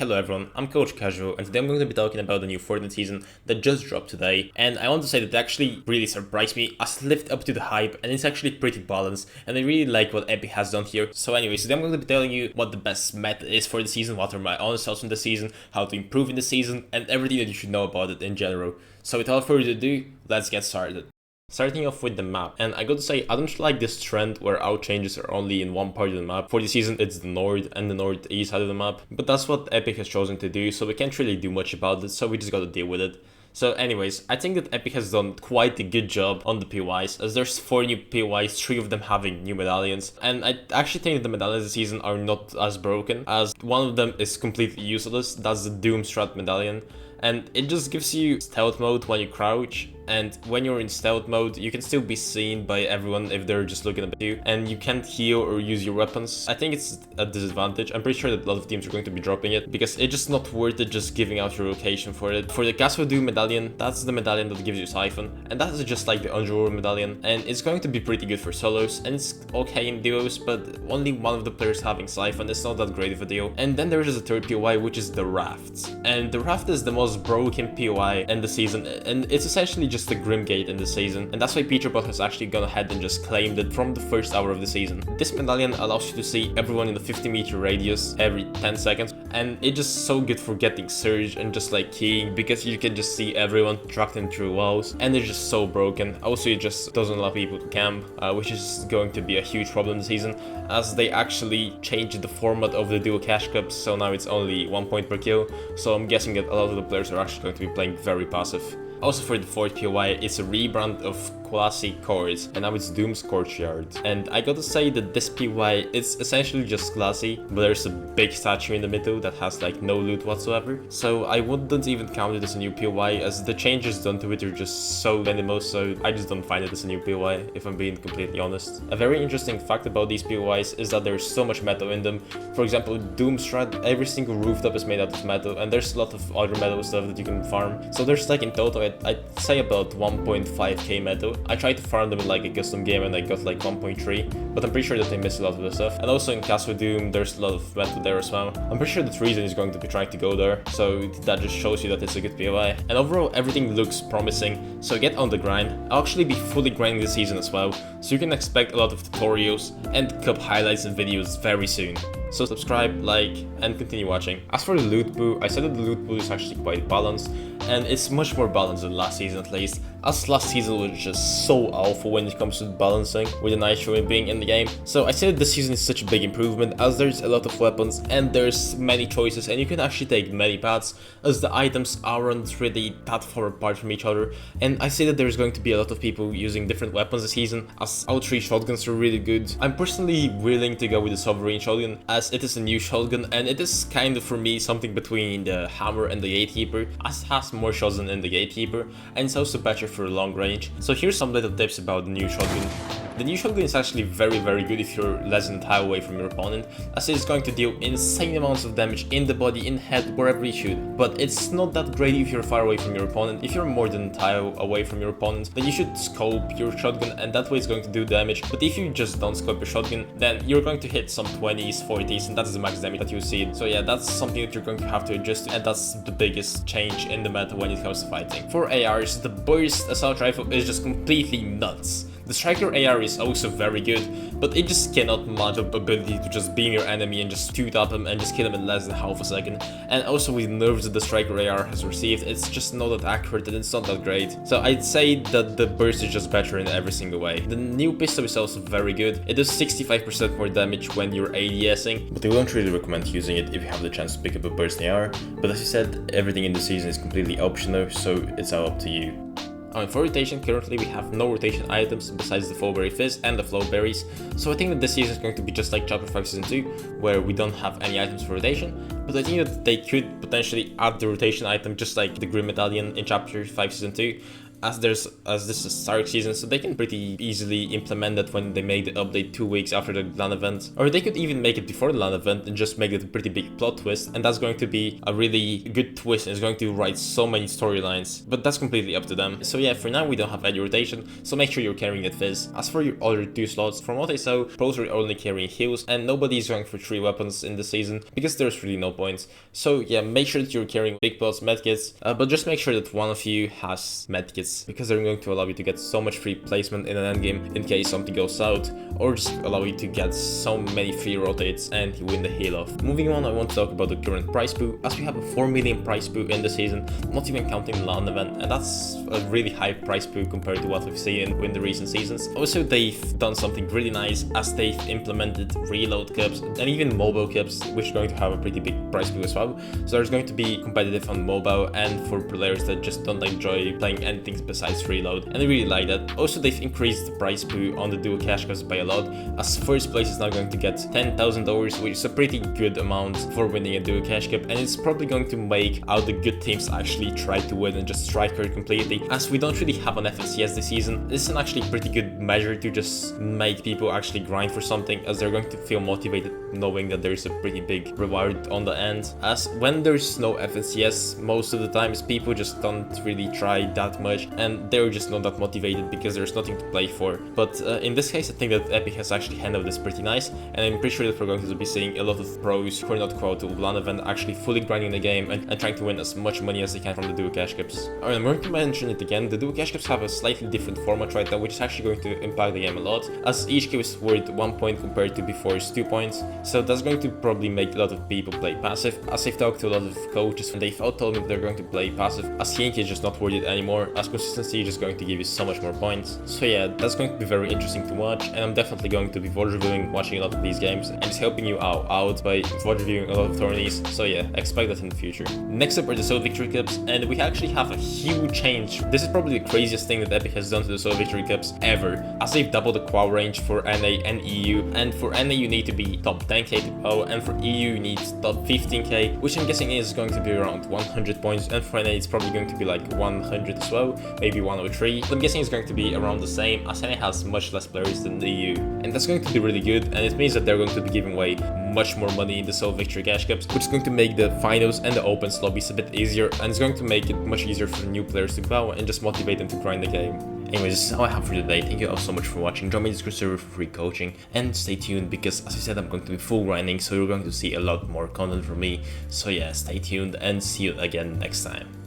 Hello everyone, I'm Coach Casual, and today I'm going to be talking about the new Fortnite season that just dropped today. And I want to say that it actually really surprised me, as lived up to the hype, and it's actually pretty balanced, and I really like what Epic has done here. So anyways, today I'm going to be telling you what the best meta is for the season, what are my honest thoughts on the season, how to improve in the season, and everything that you should know about it in general. So without further ado, let's get started. Starting off with the map, and I gotta say, I don't like this trend where out changes are only in one part of the map. For the season, it's the north and the northeast side of the map, but that's what Epic has chosen to do, so we can't really do much about it, so we just gotta deal with it. So anyways, I think that Epic has done quite a good job on the POIs, as there's 4 new POIs, 3 of them having new medallions, and I actually think that the medallions this season are not as broken, as one of them is completely useless. That's the Doom Strat medallion, and it just gives you stealth mode when you crouch, and when you're in stealth mode, you can still be seen by everyone if they're just looking at you, and you can't heal or use your weapons. I think it's a disadvantage. I'm pretty sure that a lot of teams are going to be dropping it, because it's just not worth it just giving out your location for it. For the Castle Doom medallion, that's the medallion that gives you Siphon, and that is just like the Underworld medallion, and it's going to be pretty good for solos, and it's okay in duos, but only one of the players having Siphon is not that great of a deal. And then there's a third POI, which is the Raft, and the Raft is the most broken POI in the season, and it's essentially just the Grim Gate in the season, and that's why Peterbot has actually gone ahead and just claimed it from the first hour of the season. This medallion allows you to see everyone in the 50-meter radius every 10 seconds, and it's just so good for getting surge and just like keying, because you can just see everyone tracked in through walls, and it's just so broken. Also, it just doesn't allow people to camp, which is going to be a huge problem this season, as they actually changed the format of the duo cash cups, so now it's only 1 point per kill, so I'm guessing that a lot of the players are actually going to be playing very passive. Also, for the fourth POI, it's a rebrand of Classic Cores, and now it's Doom's Courtyard. And I gotta say that this POI is essentially just classy, but there's a big statue in the middle that has like no loot whatsoever. So I wouldn't even count it as a new POI, as the changes done to it are just so minimal, so I just don't find it as a new POI, if I'm being completely honest. A very interesting fact about these POIs is that there's so much metal in them. For example, Doom Strat, every single rooftop is made out of metal, and there's a lot of other metal stuff that you can farm. So there's like in total, I'd say about 1.5k metal. I tried to farm them in like a custom game and I got like 1.3, but I'm pretty sure that I missed a lot of the stuff. And also in Castle Doom, there's a lot of metal there as well. I'm pretty sure that Treason is going to be trying to go there, so that just shows you that it's a good POI. And overall, everything looks promising, so get on the grind. I'll actually be fully grinding this season as well, so you can expect a lot of tutorials and cup highlights and videos very soon. So subscribe, like, and continue watching. As for the loot pool, I said that the loot pool is actually quite balanced, and it's much more balanced than last season at least, as last season was just so awful when it comes to balancing, with the Nitro being in the game. So I say that this season is such a big improvement, as there's a lot of weapons and there's many choices, and you can actually take many paths, as the items aren't really that far apart from each other. And I say that there's going to be a lot of people using different weapons this season, as all 3 shotguns are really good. I'm personally willing to go with the Sovereign shotgun, as it is a new shotgun, and it is kind of for me something between the Hammer and the Gatekeeper, as it has more shots than the Gatekeeper, and it's also better for long range. So here's some little tips about the new shotgun. The new shotgun is actually very good if you're less than a tile away from your opponent, as it is going to deal insane amounts of damage in the body, in head, wherever you shoot. But it's not that great if you're far away from your opponent. If you're more than a tile away from your opponent, then you should scope your shotgun, and that way it's going to do damage. But if you just don't scope your shotgun, then you're going to hit some 20s, 40s, and that's the max damage that you see. So yeah, that's something that you're going to have to adjust to, and that's the biggest change in the meta when it comes to fighting. For ARs, the burst assault rifle is just completely nuts. The Striker AR is also very good, but it just cannot match up ability to just beam your enemy and just shoot at him and just kill him in less than half a second. And also with nerfs that the Striker AR has received, it's just not that accurate and it's not that great. So I'd say that the burst is just better in every single way. The new pistol is also very good. It does 65% more damage when you're ADSing, but I don't really recommend using it if you have the chance to pick up a burst AR. But as I said, everything in the season is completely optional, so it's all up to you. For rotation, currently we have no rotation items besides the Flowberry Fizz and the Flowberries, so I think that this season is going to be just like Chapter 5 Season 2, where we don't have any items for rotation, but I think that they could potentially add the rotation item just like the Grim Medallion in Chapter 5 Season 2, as this is a Stark season, so they can pretty easily implement that when they make the update 2 weeks after the LAN event. Or they could even make it before the LAN event and just make it a pretty big plot twist, and that's going to be a really good twist and it's going to write so many storylines, but that's completely up to them. So yeah, for now we don't have any rotation, so make sure you're carrying at Fizz. As for your other 2 slots, from what I saw, pros are only carrying heals, and nobody is going for 3 weapons in the season because there's really no point. So yeah, make sure that you're carrying big pots, medkits, but just make sure that one of you has medkits, because they're going to allow you to get so much free placement in an endgame in case something goes south, or just allow you to get so many free rotates and you win the heal off. Moving on, I want to talk about the current price pool, as we have a 4 million price pool in the season, not even counting the LAN event, and that's a really high price pool compared to what we've seen in the recent seasons. Also, they've done something really nice, as they've implemented reload cups and even mobile cups, which are going to have a pretty big price pool as well. So there's going to be competitive on mobile and for players that just don't enjoy playing anything besides reload, and I really like that. Also, they've increased the price pool on the duo cash cups by a lot, as first place is now going to get $10,000, which is a pretty good amount for winning a duo cash cup, and it's probably going to make all the good teams actually try to win and just strike her completely, as we don't really have an FNCS this season. This is an actually pretty good measure to just make people actually grind for something, as they're going to feel motivated knowing that there's a pretty big reward on the end. As when there's no FNCS, most of the times people just don't really try that much and they're just not that motivated because there's nothing to play for. But in this case, I think that Epic has actually handled this pretty nice, and I'm pretty sure that we're going to be seeing a lot of pros who are not quote to LAN event actually fully grinding the game and trying to win as much money as they can from the duo cash cups. Alright, I'm going to mention it again, the duo cash cups have a slightly different format right now, which is actually going to impact the game a lot, as each kill is worth 1 point compared to before's 2 points, so that's going to probably make a lot of people play passive. As I've talked to a lot of coaches and they've all told me that they're going to play passive, as healing is just not worth it anymore, as consistency is just going to give you so much more points. So yeah, that's going to be very interesting to watch, and I'm definitely going to be VOD reviewing, watching a lot of these games, and just helping you out by VOD reviewing a lot of tourneys. So yeah, expect that in the future. Next up are the Solo Victory Cups, and we actually have a huge change. This is probably the craziest thing that Epic has done to the Solo Victory Cups ever, as they've doubled the qual range for NA and EU, and for NA you need to be top 10k to qual, and for EU you need top 15k, which I'm guessing is going to be around 100 points, and for NA it's probably going to be like 100 as well, maybe 103, but I'm guessing it's going to be around the same, as NA has much less players than the EU, and that's going to be really good, and it means that they're going to be giving away much more money in the Solo Victory Cash Cups, which is going to make the finals and the opens lobbies a bit easier, and it's going to make it much easier for new players to qual and just motivate them to grind the game. Anyways, this is all I have for today. Thank you all so much for watching. Join my Discord server for free coaching, and stay tuned because, as I said, I'm going to be full grinding, so you're going to see a lot more content from me. So yeah, stay tuned and see you again next time.